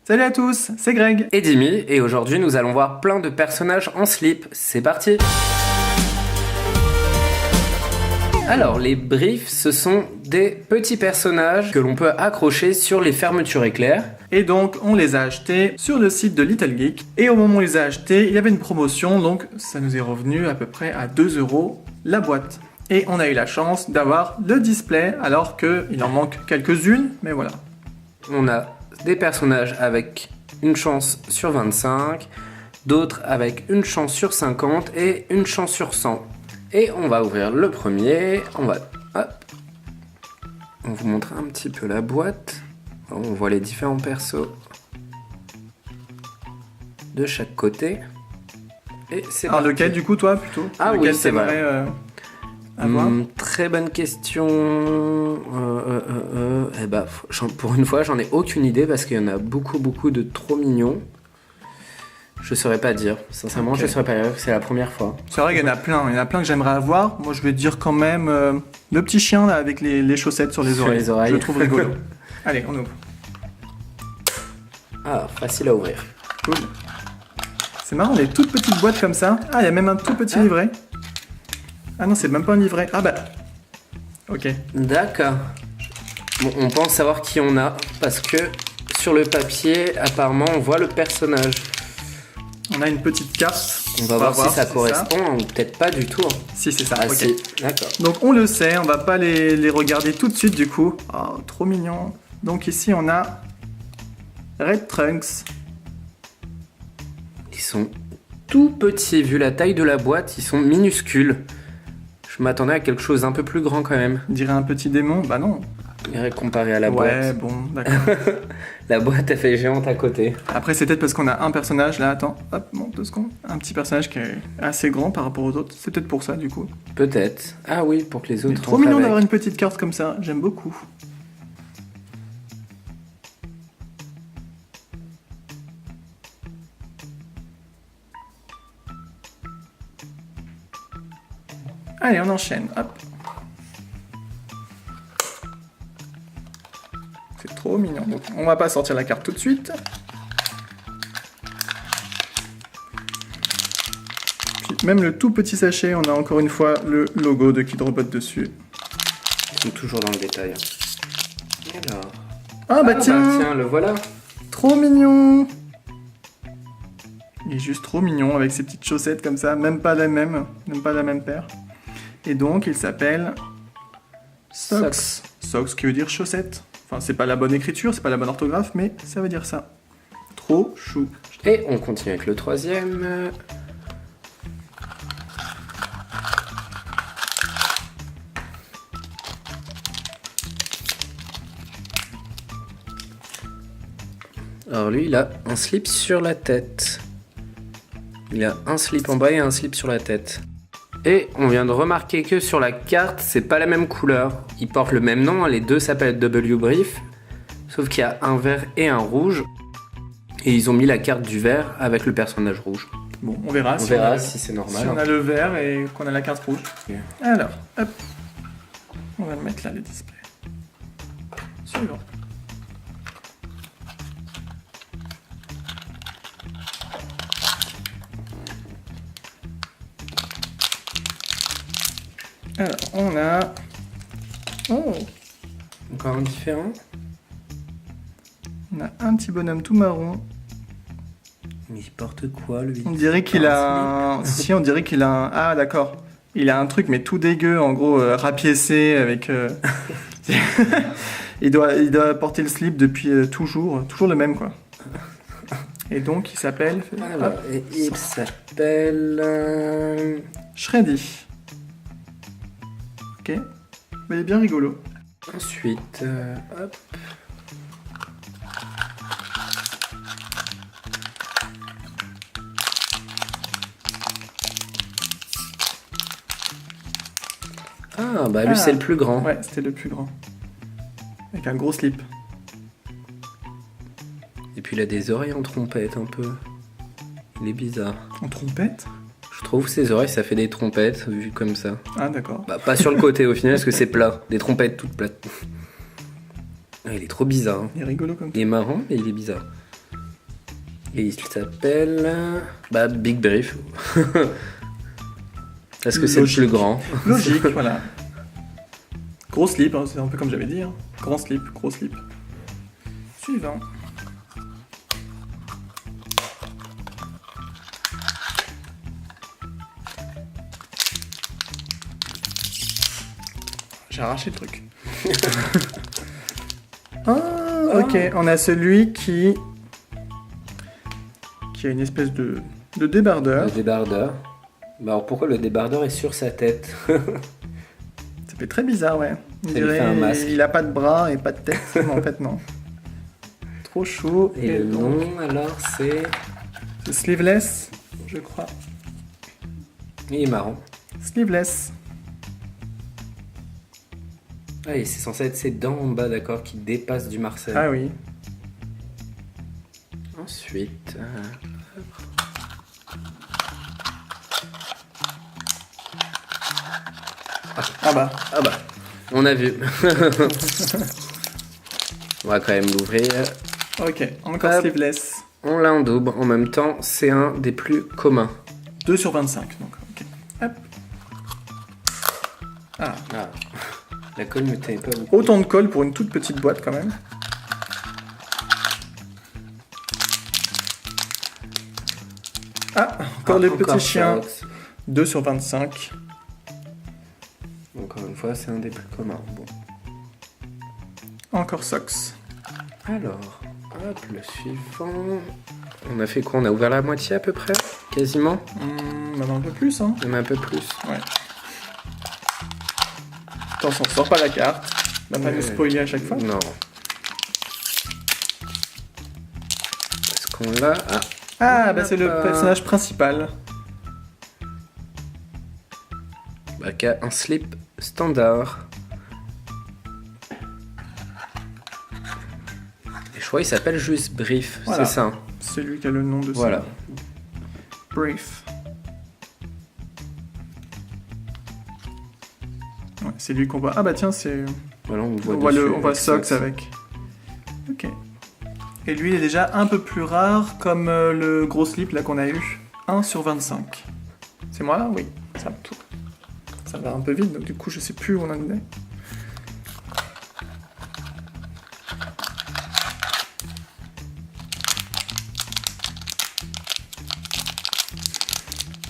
Salut à tous, c'est Greg et Dimi, et aujourd'hui nous allons voir plein de personnages en slip. C'est parti! Alors, les briefs, ce sont des petits personnages que l'on peut accrocher sur les fermetures éclairs. Et donc, on les a achetés sur le site de Little Geek. Et au moment où on les a achetés, il y avait une promotion, donc ça nous est revenu à peu près à 2 € la boîte. Et on a eu la chance d'avoir le display, alors qu'il en manque quelques-unes, mais voilà. On a des personnages avec une chance sur 25, d'autres avec une chance sur 50 et une chance sur 100. Et on va ouvrir le premier, on vous montre un petit peu la boîte. On voit les différents persos de chaque côté. Et c'est Alors parti. lequel du coup toi plutôt? Ah lequel oui, c'est vrai. Avoir Très bonne question. Eh ben, pour une fois, j'en ai aucune idée parce qu'il y en a beaucoup de trop mignons. Je saurais pas dire. Sincèrement, Ok. je saurais pas dire. C'est la première fois. C'est vrai qu'il y en a plein que j'aimerais avoir. Moi je vais dire quand même le petit chien là avec les chaussettes sur les Sur oreilles. les oreilles. Je le trouve rigolo. Allez, on ouvre. Ah, facile à ouvrir. Cool. C'est marrant, les toutes petites boîtes comme ça. Ah, il y a même un tout petit livret. Ah non, c'est même pas un livret. Ah bah. Ok. D'accord. Bon, on pense savoir qui on a parce que sur le papier, apparemment, on voit le personnage. On a une petite carte. On va voir si ça c'est correspond ou peut-être pas du tout. Si, c'est ça. Ah ok. si, d'accord. Donc on le sait, on va pas les regarder tout de suite du coup. Oh, trop mignon. Donc ici on a Red Trunks. Ils sont tout petits, vu la taille de la boîte, ils sont minuscules. Je m'attendais à quelque chose d'un peu plus grand quand même. On dirait un petit démon. Bah non. Comparé à la Ouais, boîte. bon, d'accord. La boîte, elle fait géante à côté. Après c'est peut-être parce qu'on a un personnage là. Attends, hop, bon, 2 secondes. Un petit personnage qui est assez grand par rapport aux autres. C'est peut-être pour ça du coup. Peut-être. Ah oui, pour que les Mais autres trop rentrent mignon avec. d'avoir une petite carte comme ça. J'aime beaucoup. Allez, on enchaîne. Hop. C'est trop mignon. Donc, on va pas sortir la carte tout de suite. Puis, même le tout petit sachet, on a encore une fois le logo de Kidrobot dessus. Ils sont toujours dans le détail. Alors. Ah bah tiens, le voilà. trop mignon. Il est juste trop mignon avec ses petites chaussettes comme ça, même pas la même paire. Et donc il s'appelle Socks. Socks qui veut dire chaussettes. Enfin c'est pas la bonne écriture, c'est pas la bonne orthographe, mais ça veut dire ça. Trop chou. Et on continue avec le troisième. Alors lui, il a un slip sur la tête. Il a un slip en bas et un slip sur la tête. Et on vient de remarquer que sur la carte, c'est pas la même couleur. Ils portent le même nom, les deux s'appellent W Brief. Sauf qu'il y a un vert et un rouge. Et ils ont mis la carte du vert avec le personnage rouge. Bon, on verra, On verra si c'est normal. si on a le vert et qu'on a la carte rouge. Ok. Alors, hop. On va le mettre là, le display. Suivant. Alors, on a... Oh, Encore un différent. on a un petit bonhomme tout marron. Mais il porte quoi lui? On dirait qu'il a un... Si, on dirait qu'il a un... Ah, d'accord. Il a un truc, mais tout dégueu, en gros, rapiécé, avec... il doit porter le slip depuis toujours le même, quoi. Et donc, il s'appelle... Alors, et il s'appelle... Shreddy. Ok. Mais il est bien rigolo. Ensuite, hop. Ah, bah lui Ah. c'est le plus grand. Ouais, c'était le plus grand. Avec un gros slip. Et puis il a des oreilles en trompette un peu. Il est bizarre. En trompette? Je trouve ses oreilles ça fait des trompettes vu comme ça. Ah, d'accord. Bah pas sur le côté au final parce que c'est plat. Des trompettes toutes plates. Ah, il est trop bizarre. Hein. Il est rigolo comme Il est marrant mais il est bizarre. Et il s'appelle... Big Brief. Parce que c'est le plus grand. Logique, voilà. Gros slip, hein, c'est un peu comme j'avais dit. Hein. Grand slip, gros slip. Suivant. J'ai arraché le truc. Ok, on a celui qui a une espèce de débardeur. Le débardeur. Alors pourquoi le débardeur est sur sa tête? Ça fait très bizarre, ouais. On Ça lui fait un masque. il a pas de bras et pas de tête. Mais en fait, non. Trop chaud. Et le nom, alors, c'est Sleeveless, je crois. Il est marrant. Sleeveless. Ah, et c'est censé être ses dents en bas, d'accord, qui dépassent du Marcel. Ah oui. Ensuite... Ah bah. on a vu. On va quand même l'ouvrir. Ok, encore Hop. Sleeveless. On l'a en double. En même temps, c'est un des plus communs. 2 sur 25, donc. Ok. Hop. Ah. Ah. La colle ne tenait pas beaucoup. Autant de colle pour une toute petite boîte quand même. Ah, encore les petits chiens. Sox. 2 sur 25. Encore une fois, c'est un des plus communs. Bon. Encore Sox. Alors, hop, le suivant. On a fait quoi? On a ouvert la moitié à peu près? Quasiment? Maintenant un peu plus, hein. Même un peu plus. Ouais. Attention, on sort pas la carte. On va pas nous spoiler à chaque fois. Non. Est-ce qu'on l'a? Ah, Ah, On bah a c'est le pas. personnage principal. qui a un slip standard. Et je crois qu'il s'appelle juste Brief, Voilà. c'est ça. C'est lui qui a le nom de Voilà. ça. Brief. Ouais, c'est lui qu'on voit. Ah bah tiens, c'est. Voilà, on voit, On voit, dessus on voit avec Sox avec. Ok. Et lui, il est déjà un peu plus rare, comme le gros slip là qu'on a eu. 1 sur 25. C'est moi là? Oui. Ça va un peu vite, donc du coup, je sais plus où on en est.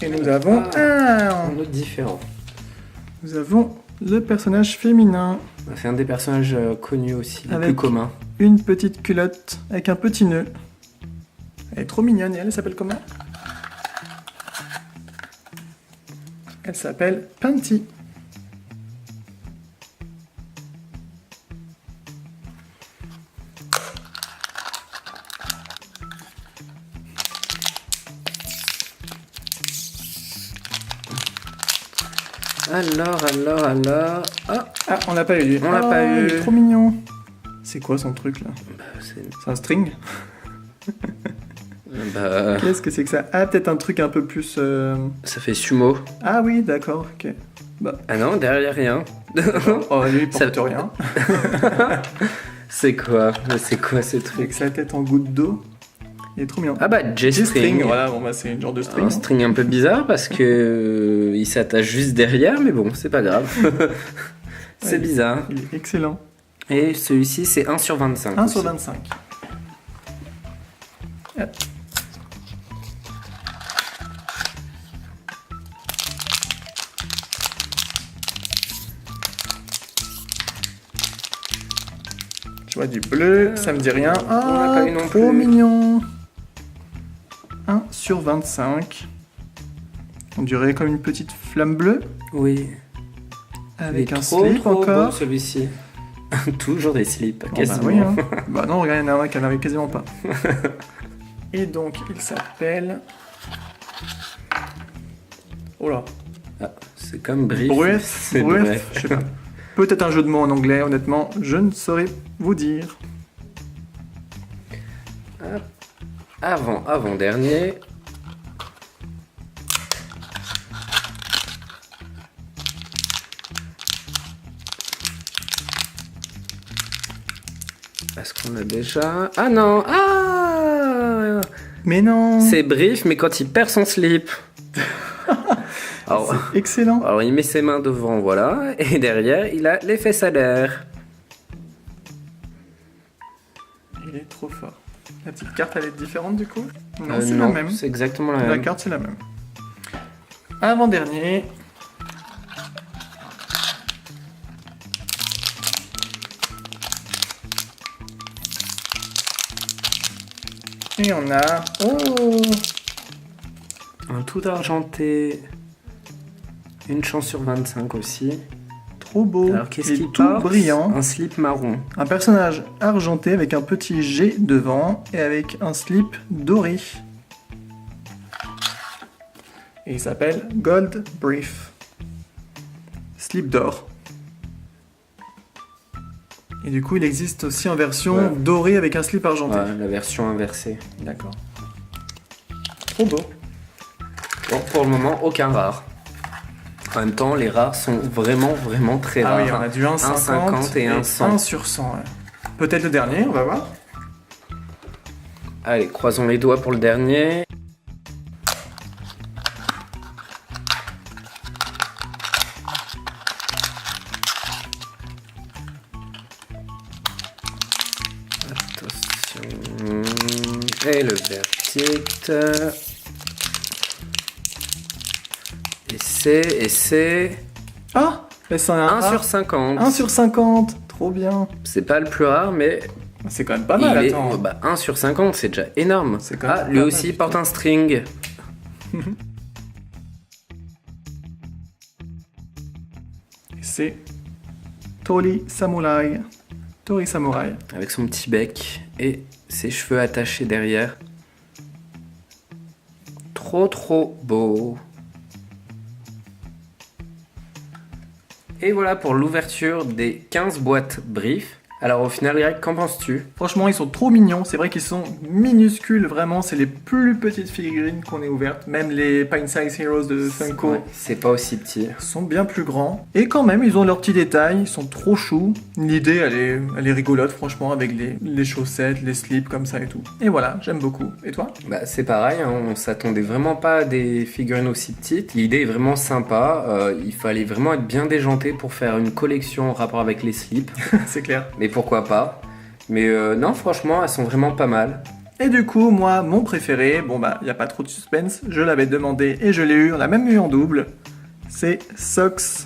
Et nous avons Un autre différent. nous avons le personnage féminin. C'est un des personnages connus aussi, les Avec- plus communs. Une petite culotte avec un petit nœud. Elle est trop mignonne et elle s'appelle comment? Elle s'appelle Panty. Alors. Ah, on l'a pas eu. On l'a pas eu. Il est trop mignon. C'est quoi son truc là? C'est... C'est un string? Bah, Qu'est-ce que c'est que ça? Ah, peut-être un truc un peu plus. ça fait sumo. Ah oui, d'accord, ok. Ah non, derrière rien. Oh, lui, il porte Ça- rien. C'est quoi? Mais c'est quoi ce Avec truc? sa tête en goutte d'eau. Il est trop mignon. Ah bah, J-string. G-string, voilà, bon bah c'est une genre de string. Un string un peu bizarre parce que il s'attache juste derrière, mais bon, c'est pas grave. C'est Ouais. bizarre. Il est excellent. Et celui-ci, c'est 1 sur 25. 1 sur aussi. 25. Hop. Je vois du bleu, ça me dit rien. On n'a pas eu non trop plus. mignon. 1 sur 25. On dirait comme une petite flamme bleue Oui. avec Il est un trop, slip trop beau, encore. celui-ci. Toujours des slips, Bon, quasiment. bah oui, hein. Bah non, regarde, il y en a un qui en avait quasiment pas. Et donc, il s'appelle... Oh là. Ah, c'est comme Brief. Bref, C'est bref. je sais pas. Peut-être un jeu de mots en anglais, honnêtement, je ne saurais vous dire. Avant-dernier. Est-ce qu'on l'a déjà? Ah non! Ah! Mais non. C'est Brief, mais quand il perd son slip. Alors, C'est excellent. alors, il met ses mains devant, voilà, et derrière, il a les fesses à l'air. Il est trop fort. La petite carte, elle est différente du coup? Non, c'est la Non, même. c'est exactement la La même. carte, c'est la même. Avant-dernier. Et on a... Oh! Un tout argenté. Une chance sur 25 aussi. Trop beau. Alors, qu'est-ce Il est qui tout porte? brillant. Un slip marron. Un personnage argenté avec un petit G devant et avec un slip doré. Et il s'appelle Gold Brief. Slip d'or. Et du coup, il existe aussi en version Ouais. dorée avec un slip argenté. Ouais, la version inversée. D'accord. Trop beau. Bon, pour le moment, aucun rare. En même temps, les rares sont vraiment, vraiment très Ah rares. oui, on a du 1,50 et un 100. 1 sur 100. Ouais. Peut-être le dernier, on va voir. Allez, croisons les doigts pour le dernier. Attention. Et le verdict. Et c'est... Ah, c'est un 1 sur 50. 1 sur 50. Trop bien. C'est pas le plus rare, mais C'est quand même pas mal, il est... attends. bah, 1 sur 50, c'est déjà énorme. C'est quand Ah, même lui pas aussi mal, porte un string. C'est Tori Samurai. Tori Samurai. Avec son petit bec et ses cheveux attachés derrière. Trop trop beau. Et voilà pour l'ouverture des 15 boîtes Brief. Alors au final, Greg, qu'en penses-tu? Franchement, ils sont trop mignons. C'est vrai qu'ils sont minuscules, vraiment. C'est les plus petites figurines qu'on ait ouvertes. Même les Pine Size Heroes de Funko Ouais, c'est pas aussi petit. sont bien plus grands. Et quand même, ils ont leurs petits détails. Ils sont trop choux. L'idée, elle est rigolote, franchement, avec les chaussettes, les slips, comme ça et tout. Et voilà, j'aime beaucoup. Et toi? Bah, c'est pareil, hein, on s'attendait vraiment pas à des figurines aussi petites. L'idée est vraiment sympa. Il fallait vraiment être bien déjanté pour faire une collection en rapport avec les slips. C'est clair. Mais pourquoi pas. Mais non, franchement, elles sont vraiment pas mal. Et du coup, moi, mon préféré, bon bah, y a pas trop de suspense, je l'avais demandé et je l'ai eu, on l'a même eu en double, c'est Socks,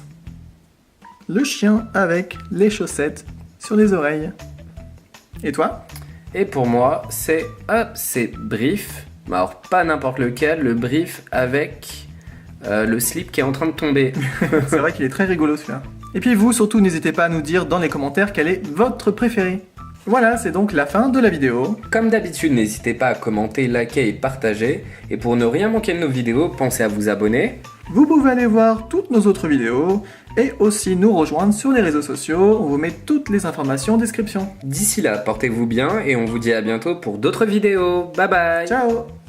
le chien avec les chaussettes sur les oreilles. Et toi? Et pour moi, c'est Brief. Mais alors, pas n'importe lequel, le Brief avec le slip qui est en train de tomber. C'est vrai qu'il est très rigolo celui-là. Et puis vous, surtout, n'hésitez pas à nous dire dans les commentaires quel est votre préféré. Voilà, c'est donc la fin de la vidéo. Comme d'habitude, n'hésitez pas à commenter, liker et partager. Et pour ne rien manquer de nos vidéos, pensez à vous abonner. Vous pouvez aller voir toutes nos autres vidéos et aussi nous rejoindre sur les réseaux sociaux. On vous met toutes les informations en description. D'ici là, portez-vous bien et on vous dit à bientôt pour d'autres vidéos. Bye bye. Ciao!